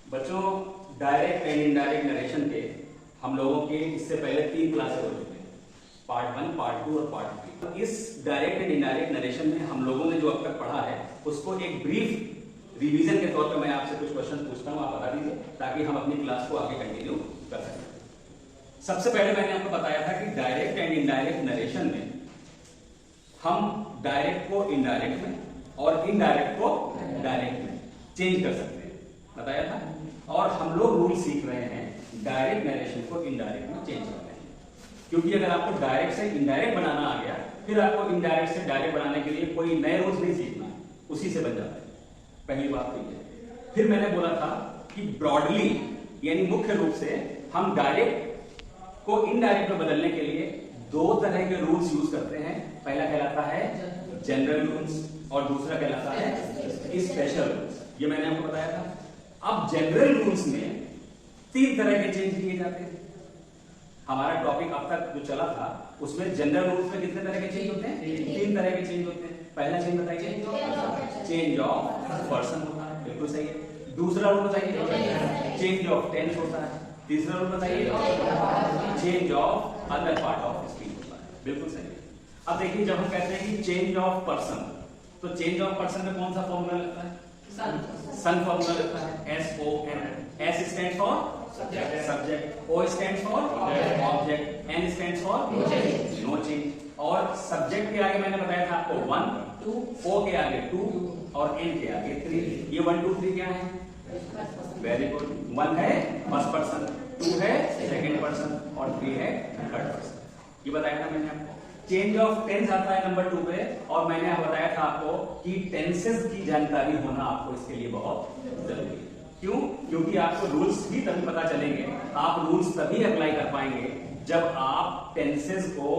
बच्चों, direct and indirect narration के हम लोगों के इससे पहले 3 क्लासेस हो चुके हैं, पार्ट 1, पार्ट 2 और पार्ट 3। इस डायरेक्ट एंड इनडायरेक्ट नरेशन में हम लोगों ने जो अब तक पढ़ा है उसको एक ब्रीफ रिवीजन के तौर पे मैं आपसे कुछ क्वेश्चन पूछता हूं, आप बता दीजिए ताकि हम अपनी क्लास को आगे कंटिन्यू कर सकें। सबसे पहले मैंने आपको बताया था कि डायरेक्ट एंड इनडायरेक्ट नरेशन में हम डायरेक्ट को इनडायरेक्ट में और इनडायरेक्ट को डायरेक्ट में चेंज कर सकते हैं, बताया था। और हम लोग रूल सीख रहे हैं डायरेक्ट नरेशन को इनडायरेक्ट में चेंज करने हैं, क्योंकि अगर आपको डायरेक्ट से इनडायरेक्ट बनाना आ गया, फिर आपको इनडायरेक्ट से डायरेक्ट बनाने के लिए कोई नए रूल्स नहीं सीखना, उसी से बन जाता है। पहली बात तो ये। फिर मैंने बोला था कि ब्रॉडली यानी मुख्य रूप से हम डायरेक्ट को इनडायरेक्ट में बदलने के लिए 2 तरह के रूल्स यूज करते हैं। पहला कहलाता है जनरल रूल्स और दूसरा कहलाता है स्पेशल रूल्स। ये मैंने आपको बताया था। अब जनरल रूल्स में 3 तरह के चेंज किए जाते हैं। हमारा टॉपिक अब तक जो चला था उसमें जनरल रूल्स में कितने तरह के चेंज होते हैं? 3 तरह के चेंज होते हैं। पहला चेंज बताइए, चेंज ऑफ पर्सन होता है, बिल्कुल सही है। दूसरा रूल बताइए, चेंज ऑफ टेंस होता है। तीसरा रूल बताइए, change of other part of speech होता है, बिल्कुल सही है। अब देखिए, जब हम कहते हैं कि चेंज ऑफ पर्सन, तो चेंज ऑफ पर्सन में कौन सा फॉर्मूला लगता है? सन फॉर्मूला लगता है, SON। S stand for subject, O stand for object, N stand for no change. और सब्जेक्ट के आगे मैंने बताया था आपको 1, 2, O के आगे 2 और N के आगे 3। ये 1, 2, 3 क्या है? Very good. 1 है फर्स्ट पर्सन, 2 है सेकंड पर्सन और 3 है थर्ड पर्सन। ये बताया था मैंने आपको। चेंज ऑफ टेंस आता है नंबर 2 पे, और मैंने बताया था आपको कि टेंसेस की जानकारी होना आपको इसके लिए बहुत जरूरी है। क्यों? क्योंकि आपको रूल्स भी तभी पता चलेंगे, आप रूल्स तभी अप्लाई कर पाएंगे जब आप टेंसेस को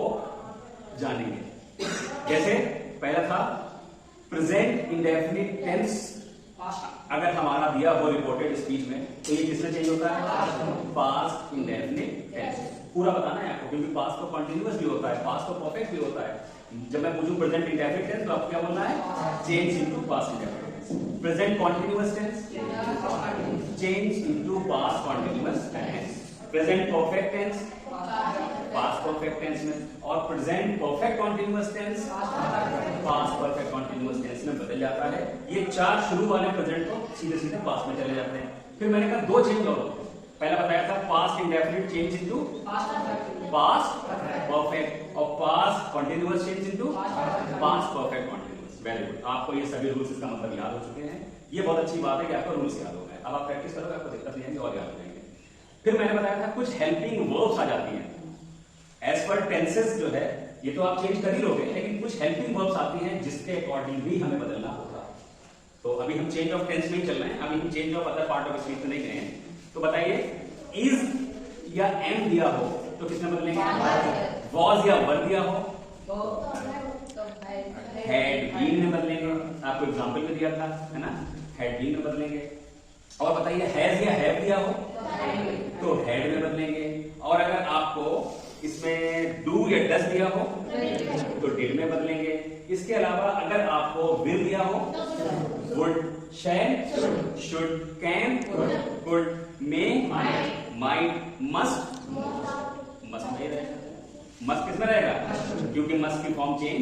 जानेंगे। जैसे पहला था प्रेजेंट इंडेफिनिट टेंस। अगर हमारा दिया हो रिपोर्टेड स्पीच में, तो ये किसमें चेंज होता है? Past indefinite tense. पूरा बताना है आपको, क्योंकि पास्ट तो कंटिन्यूअस भी होता है, पास्ट तो परफेक्ट भी होता है। जब मैं पूछूं प्रेजेंट इंडेफिनिट टेंस, तो आपको क्या बोलना है? Change into past indefinite tense. Present continuous tense, change into past continuous tense. Present perfect tense, past perfect tense में। और present perfect continuous tense past perfect continuous tense में बदल जाता है। ये 4 शुरू वाले प्रेजेंट को सीधे सीधे पास्ट में चले जाते हैं। फिर मैंने कहा 2 चेंज और होते हैं। पहला बताया था past indefinite change into past perfect, और past continuous change into past perfect continuous. Very good. आपको ये सभी रूल्स इसका मतलब याद हो चुके हैं। ये बहुत अच्छी बात है कि आपको रूल्स याद हो गए। अब आप प्रैक्टिस करोगे, आपको दिक्कत नहीं आएगी और याद हो जाएंगे। फिर मैंने बताया था कुछ हेल्पिंग वर्ब्स आ जाती हैं। एज पर टेंसेस जो है ये तो आप चेंज कर ही लोगे, लेकिन कुछ हेल्पिंग वर्ब्स आती हैं जिसके अकॉर्डिंग भी हमें बदलना होगा। तो अभी हम चेंज ऑफ टेंस में ही चल रहे हैं, अभी हम change of other part of speech में नहीं गए हैं। तो बताइए, इज या एम दिया हो तो किसमें बदलेंगे? वॉज या वर दिया हो, हैड बीन में बदलेंगे। आपको एग्जांपल में दिया था, है ना, हैड बीन में बदलेंगे। और बताइए, हैज या हैव दिया हो तो हैड में बदलेंगे। और अगर आपको इसमें डू या डज दिया हो तो डिड में बदलेंगे। इसके अलावा अगर आपको विल दिया हो, would, shall, should, can, could, may, might, must. Must में रहेगा। मस्ट किसमें रहेगा? क्योंकि मस्ट की फॉर्म चेंज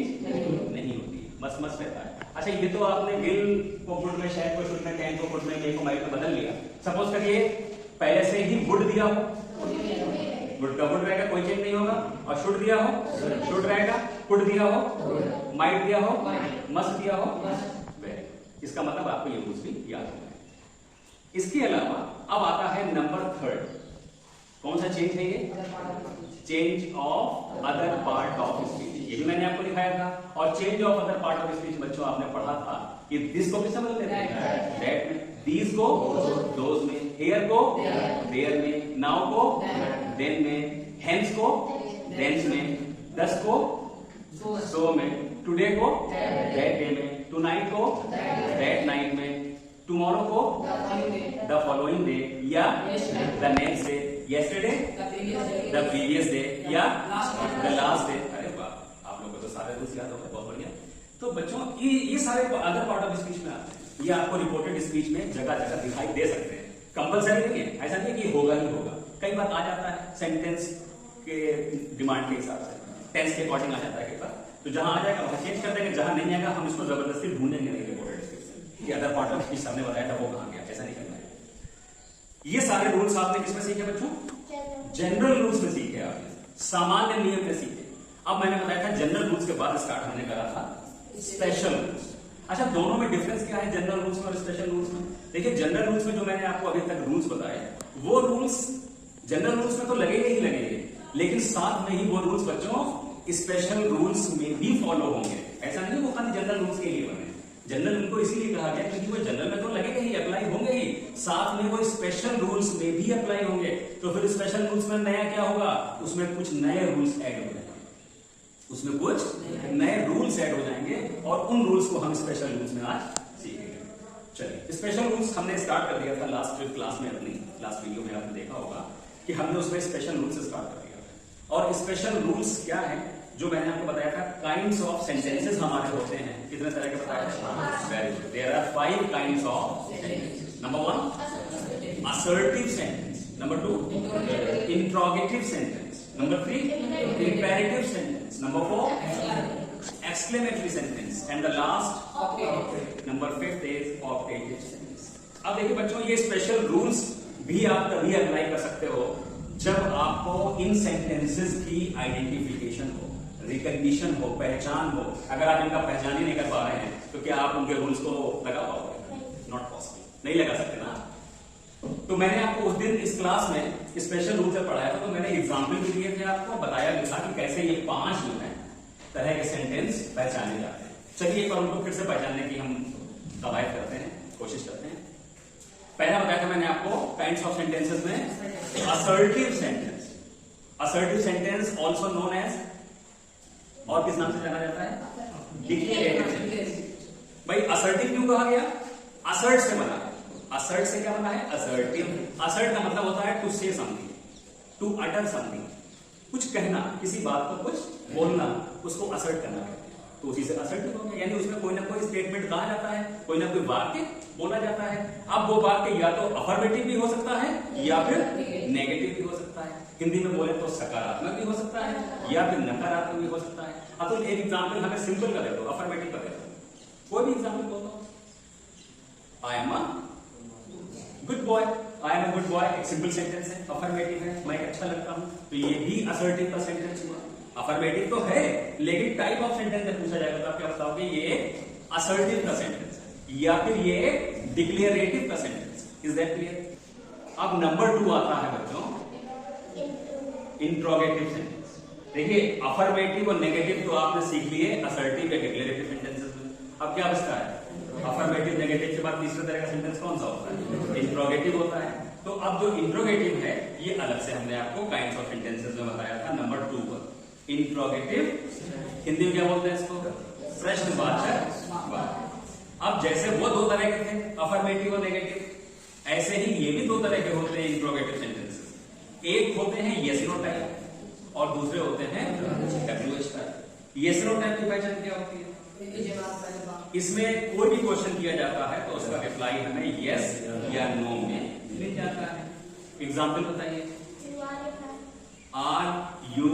नहीं होती, मस्ट मस्ट रहता है। अच्छा, ये तो आपने विल को वुड में, शैल को शुड में, कैन को कुड में, मे को माइट में बदल लिया। सपोज करिए पहले से ही वुड दिया हो, वुड का वुड रहेगा, कोई चेंज नहीं होगा। और शुड दिया हो, शुड रहेगा। कुड दिया हो, माइट दिया हो, मस्ट दिया हो। इसका मतलब आपको ये रूल्स भी याद होगा। इसके अलावा अब आता है नंबर 3। कौन सा चेंज है ये? Change of other part of speech. ये भी मैंने आपको दिखाया था। और change of other part of speech बच्चों आपने पढ़ा था कि दिस को किससे बदलते थे? दैट में, दीज को दोज में, हियर को देयर में, नाउ को देन में, हेंस को देंस में, दस को सो में, टुडे को दैट डे में, टुनाइट को दैट नाइट में, टुमारो को द फॉलोइंग डे या the next day, yesterday the previous day या द लास्ट डे। अरे वाह, आप लोगों को तो सारे रूल्स याद हो गए, बहुत बढ़िया। तो बच्चों ये सारे अदर पार्ट ऑफ स्पीच में आते हैं। ये आपको रिपोर्टेड स्पीच में जगह जगह दिखाई दे सकते हैं। कंपलसरी नहीं है, ऐसा नहीं है कि होगा ही होगा। कई बार आ जाता है सेंटेंस के डिमांड के हिसाब से, टेंस के अकॉर्डिंग आ जाता है कई बार, तो जहां आ जाएगा वहां चेंज कर देंगे, जहां नहीं आएगा हम इसको जबरदस्ती ढूंढेंगे नहीं रिपोर्टेड डिस्क्रिप्शन कि अदर पार्ट ऑफ स्पीच हमने बताया था वो कहां गया, ऐसा नहीं करना है। ये सारे रूल्स आपने किसमें सीखे बच्चों? जनरल रूल्स में सीखे आपने, सामान्य नियम में सीखे। अब मैंने बताया था जनरल रूल्स के बाद स्टार्ट हमने करा था स्पेशल रूल्स। अच्छा, दोनों में डिफरेंस क्या है जनरल रूल्स में और स्पेशल रूल्स में? देखिए जनरल रूल्स में जो मैंने आपको अभी तक रूल्स बताए, वो रूल्स जनरल रूल्स में तो लगेंगे ही लगेंगे, लेकिन साथ में ही वो रूल्स बच्चों स्पेशल रूल्स में भी फॉलो होंगे। ऐसा नहीं वो खाली जनरल रूल्स के लिए बने। जनरल उनको इसीलिए कहा गया क्योंकि वो जनरल में तो लगेगा ही, अप्लाई होंगे ही, साथ में वो स्पेशल रूल्स में भी अप्लाई होंगे। तो फिर स्पेशल रूल्स में नया क्या होगा? उसमें कुछ नए रूल्स ऐड हो जाएंगे, उसमें कुछ नए रूल्स ऐड हो जाएंगे और उन रूल्स को हम स्पेशल रूल्स में आज सीखेंगे। चलिए, स्पेशल रूल्स हमने स्टार्ट कर दिया था लास्ट क्लास में, अपनी लास्ट वीडियो में आपने देखा होगा कि हमने उसमें स्पेशल रूल्स स्टार्ट कर दिया था। और स्पेशल रूल्स क्या है जो मैंने आपको बताया था? काइंड्स ऑफ सेंटेंसेस हमारे होते हैं। कितने तरह के बताया था? Very good. There are 5 kinds of sentences. Number 1 assertive sentence, number 2 interrogative sentence, number 3 imperative sentence, number 4 exclamatory sentence, and the last number 5 is optative sentence. अब देखिए बच्चों, ये स्पेशल रूल्स भी आप तभी अप्लाई कर सकते हो जब आपको इन सेंटेंसेस की आइडेंटिफिकेशन हो, रिकॉग्निशन हो, पहचान हो। अगर आप इनका पहचान ही नहीं कर पा रहे हैं तो क्या आप उनके रूल्स को लगा पाओगे? नॉट पॉसिबल, नहीं लगा सकते ना। तो मैंने आपको उस दिन इस क्लास में स्पेशल रूल से पढ़ाया था, तो मैंने एग्जाम्पल भी दिए थे आपको, बताया भी था कि कैसे ये 5 जो है तरह के सेंटेंस पहचाने जाते हैं। चलिए एक बार उनको फिर से पहचानने की हम कवायद करते हैं, कोशिश करते हैं। पहला बताया था मैंने आपको काइंड्स ऑफ सेंटेंसेस में assertive sentence. Assertive sentence also known as, और किस नाम से जाना जाता है? Declarative sentence. भाई असर्टिव क्यों कहा गया? असर्ट से बना है। असर्ट से क्या बना है? असर्टिव। असर्ट का मतलब होता है टू से समथिंग, टू अटर समथिंग, कुछ कहना, किसी बात को कुछ बोलना, उसको असर्ट करना कहते हैं। तो उसी से असर्टिव हो गया, यानी उसमें कोई ना कोई स्टेटमेंट कहा जाता है, कोई ना कोई वाक्य बोला जाता है। अब वो वाक्य या तो अफर्मेटिव भी हो सकता है या फिर नेगेटिव भी हो सकता है। हिंदी में बोले तो सकारात्मक भी हो सकता है या फिर नकारात्मक भी हो सकता है। अब तो एक एग्जाम्पल हमें सिंपल का दे दो, अफर्मेटिव का दे दो, कोई भी एग्जाम्पल बोल दो। I am a good boy. I am a good boy एक सिंपल सेंटेंस है, अफर्मेटिव है, मैं अच्छा लगता हूं, तो ये भी असर्टिव का सेंटेंस हुआ। अफर्मेटिव तो है, लेकिन टाइप ऑफ सेंटेंस जब पूछा जाएगा तो आप क्या बताओगे? ये असर्टिव का सेंटेंस है या फिर ये डिक्लेरेटिव का सेंटेंस। Is that clear? अब नंबर 2 आता है बच्चों इंट्रोगेटिव सेंटेंस। देखिए अफर्मेटिव और नेगेटिव तो आपने सीख लिए असर्टिव या डिक्लेरेटिव सेंटेंसेस में। अब क्या बचता है? अफर्मेटिव नेगेटिव के बाद तीसरे तरह का सेंटेंस कौन सा होता है? इंट्रोगेटिव होता है। तो अब जो इंट्रोगेटिव है ये अलग से हमने आपको काइंड्स ऑफ सेंटेंसेस में बताया था नंबर 2 पर। इंट्रोगेटिव हिंदी में क्या बोलते हैं इसको? प्रश्नवाचक। अब जैसे वो 2 तरह के थे अफर्मेटिव और नेगेटिव, ऐसे ही ये भी 2 तरह के होते हैं इंट्रोगेटिव सेंटेंसेस। एक होते हैं येस नो टाइप और दूसरे होते हैं WH type. Yes no type की पहचान क्या होती है? इसमें कोई भी क्वेश्चन किया जाता है तो उसका रिप्लाई हमें यस या नो में मिल जाता है। एग्जाम्पल बताइए। Are you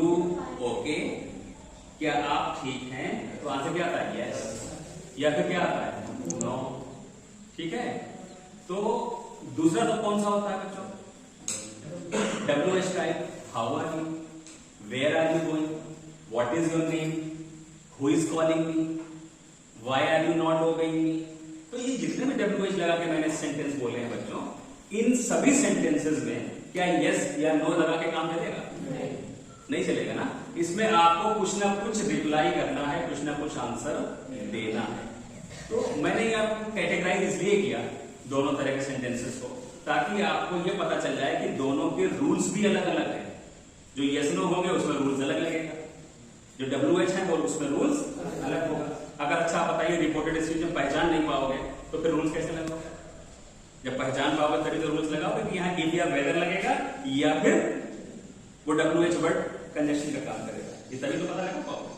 okay? क्या आप ठीक हैं? तो आंसर क्या आता है? यस। या फिर क्या आता है? नो। ठीक है, तो दूसरा तो कौन सा होता है बच्चों? WH type. How are you? Where are you going? What is your name? Who is calling me? Why are you not obeying me? तो ये जितने भी WH लगा के मैंने सेंटेंस बोले हैं बच्चों, इन सभी सेंटेंसेस में क्या यस या नो लगा के काम चलेगा? नहीं चलेगा ना। इसमें आपको कुछ ना कुछ रिप्लाई करना है, कुछ ना कुछ आंसर देना है। तो मैंने ये आपको कैटेगराइज इसलिए किया दोनों तरह के सेंटेंसेस को, ताकि आपको ये पता चल जाए कि दोनों के रूल्स भी अलग अलग हैं। जो यस नो होंगे उसमें रूल्स अलग लगेगा, जो WH है वो उसमें रूल्स अलग होगा। अगर अच्छा बताइए रिपोर्टेड स्पीच में पहचान नहीं पाओगे तो फिर रूल्स कैसे लगाओगे? जब पहचान पाओगे तभी तो रूल्स लगाओगे कि यहाँ इफ या वेदर लगेगा या फिर वो WH वर्ड कंजक्शन का काम करेगा, ये तभी तो पता लगा पाओगे।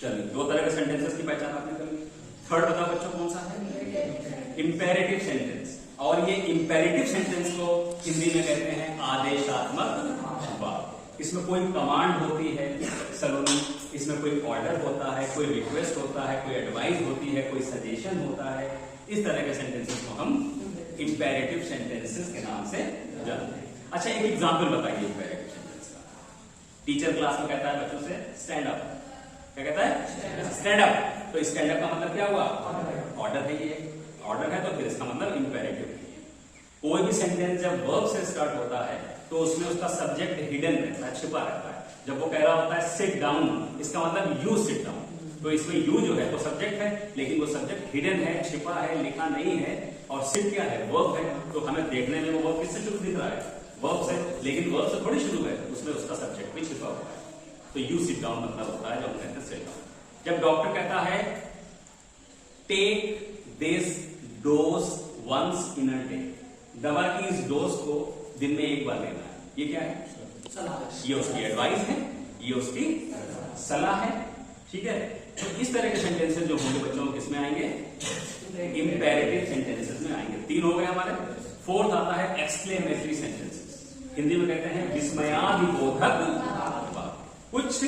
चलिए 2 तरह के सेंटेंसेस की पहचान आपने कर ली। थर्ड बताओ बच्चों कौन सा है? Imperative sentence. और ये इंपेरेटिव सेंटेंस को हिंदी में कहते हैं आदेशात्मक वाक्य। इसमें कोई कमांड होती है सलोनी, इसमें कोई ऑर्डर होता है, कोई रिक्वेस्ट होता है, कोई एडवाइस होती है, कोई सजेशन होता है। इस तरह के सेंटेंसेस को हम इंपेरेटिव सेंटेंसेस के नाम से जानते हैं। अच्छा, एक एग्जांपल बताइए इंपेरेटिव सेंटेंस का। टीचर क्लास में कहता है बच्चों से स्टैंड अप, क्या कहता है? Stand up. तो स्टैंड अप का मतलब क्या हुआ? ऑर्डर है। ये ऑर्डर है तो फिर इसका मतलब इंपेरेटिव है। कोई भी सेंटेंस जब वर्ब से स्टार्ट होता है तो उसमें उसका सब्जेक्ट हिडन रहता है, छिपा रहता है। जब वो कह रहा होता है सिट डाउन, इसका मतलब यू सिट डाउन, तो इसमें यू जो है वो सब्जेक्ट है, लेकिन वो सब्जेक्ट हिडन है, छिपा है, लिखा नहीं है। और सिट क्या है? वर्ब है। तो हमें देखने में वो वर्ब किससे शुरू दिख रहा है? वर्ब से, लेकिन वर्ब से थोड़ी शुरू है, उसमें उसका सब्जेक्ट भी छिपा हुआ है। तो यू सिट डाउन मतलब होता है जब कहते हैं सिट डाउन। जब डॉक्टर कहता है take this dose once in a day, दवा की इस डोज को दिन में एक बार लेना है, ये क्या है? सलाह। ये उसकी एडवाइस है, ये उसकी सलाह है। ठीक है, तो इस तरह के सेंटेंसेस जो होंगे बच्चों किसमें आएंगे? इंपेरेटिव सेंटेंसेस में आएंगे। 3 हो गए हमारे। फोर्थ आता है एक्सक्लेमेटरी सेंटेंसेस, हिंदी में कहते हैं विस्मयादिबोधक। कुछ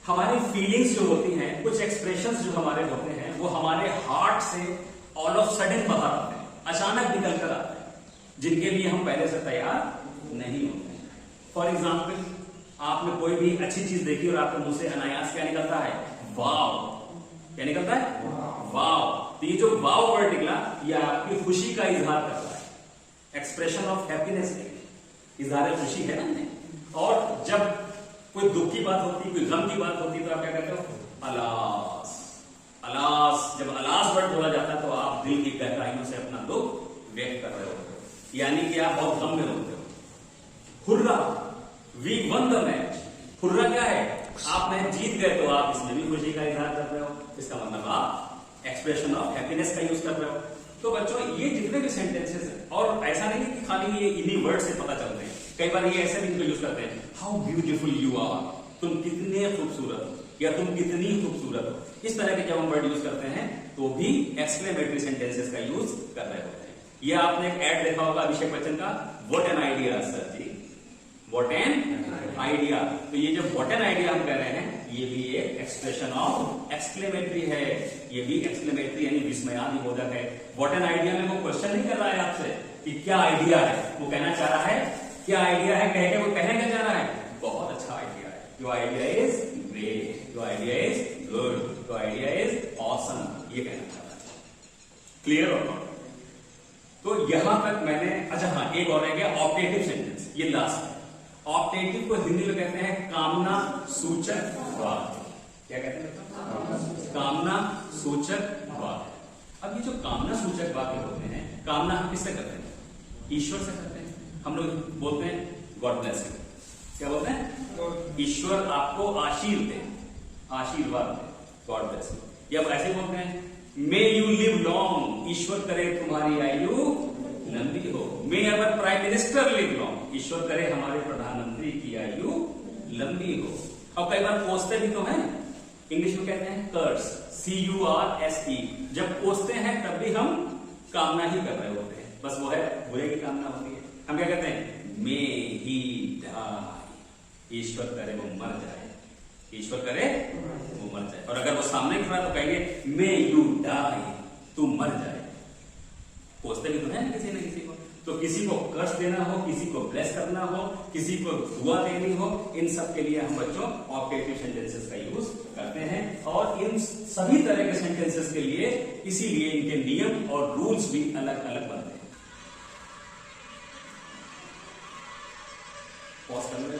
हमारी फीलिंग्स जो होती हैं, कुछ एक्सप्रेशंस जो हमारे होते हैं, वो हमारे हार्ट से ऑल ऑफ सडन बाहर आते हैं, अचानक निकल कर आते हैं, जिनके लिए हम पहले से तैयार नहीं होते। फॉर एग्जाम्पल, आपने कोई भी अच्छी चीज देखी और आपके मुंह से अनायास क्या निकलता है? वाव। क्या निकलता है? वाव। तो ये जो वाव वर्ड निकला, ये आपकी खुशी का इजहार करता है, एक्सप्रेशन ऑफ हैप्पीनेस, इजहार खुशी है ना। और जब कोई दुख की बात होती है, कोई गम की बात होती है, तो आप क्या कहते हो? अलास। अलास। जब अलास वर्ड बोला जाता है तो आप दिल की गहराइयों से अपना दुख व्यक्त कर रहे होते हो, यानी कि आप बहुत गम में होते हो। Hurrah, we won the match. Hurrah क्या है? आप मैच जीत गए, तो आप इसमें भी खुशी का इजहार कर रहे हो, इसका मतलब आप एक्सप्रेशन ऑफ हैप्पीनेस का यूज कर रहे हो। तो बच्चों, ये जितने भी सेंटेंसेस हैं, और ऐसा नहीं कि खाली ये इन्हीं वर्ड से पता चलते हैं, कई बार ये ऐसे भी इनको यूज करते हैं, हाउ ब्यूटीफुल यू आर, तुम कितने खूबसूरत हो, या तुम कितनी खूबसूरत हो। इस तरह के जब हम वर्ड यूज करते हैं तो भी एक्सक्लेमेटरी सेंटेंसेस का यूज कर रहे होते हैं। ये आपने एक एड देखा होगा अभिषेक बच्चन का, what an idea sir ji, what an idea. तो ये जो व्हाट एन आइडिया हम कह रहे हैं, ये भी एक एक्सप्रेशन ऑफ एक्सक्लेमेटरी है, ये भी एक्सक्लेमेटरी यानी विस्मयादिबोधक है। व्हाट एन आइडिया में वो क्वेश्चन नहीं कर रहा है आपसे कि क्या आइडिया है, वो कहना चाह रहा है क्या आइडिया है, कह के वो कहने क्या चाह रहा है? बहुत अच्छा आइडिया है, your idea is great, your idea is good, your idea is awesome, ये कहना चाह रहा है। क्लियर और नॉट? तो यहां तक मैंने, अच्छा हाँ, एक और रह गया ऑप्टेटिव सेंटेंस, ये लास्ट है। ऑप्टेटिव को हिंदी में कहते हैं कामना सूचक वाक्य। क्या कहते हैं? कामना सूचक वाक्य। अब ये जो कामना सूचक वाक्य होते हैं, कामना हम किससे करते हैं? ईश्वर से करते हैं। हम लोग बोलते हैं गॉड ब्लेस यू, क्या बोलते हैं? ईश्वर आपको आशीर्वाद दे, आशीर्वाद दे, गॉड ब्लेस यू। या ऐसे बोलते हैं मे यू लिव लॉन्ग, ईश्वर करे तुम्हारी आयु लंबी हो। May our prime minister live long, ईश्वर करे हमारे प्रधानमंत्री की आयु लंबी हो। अब कई बार कोसते भी तो हैं, इंग्लिश में कहते हैं कर्स, CURSE। जब कोसते हैं तब भी हम कामना ही कर रहे होते हैं, बस वो है बुरे की कामना होती है। हम क्या कहते हैं? मे ही डाई, ईश्वर करे वो मर जाए, ईश्वर करे वो मर जाए। और अगर वो सामने खड़ा तो कहेंगे मे यू डाई, तू मर जाए। कोसते भी तो है किसी न किसी को। तो किसी को कर्स देना हो, किसी को ब्लेस करना हो, किसी को दुआ देनी हो, इन सब के लिए हम बच्चों ऑप्टेटिव सेंटेंसेस का यूज करते हैं। और इन सभी तरह के सेंटेंसेस के लिए इसीलिए इनके नियम और रूल्स भी अलग अलग बनते हैं। पॉज करना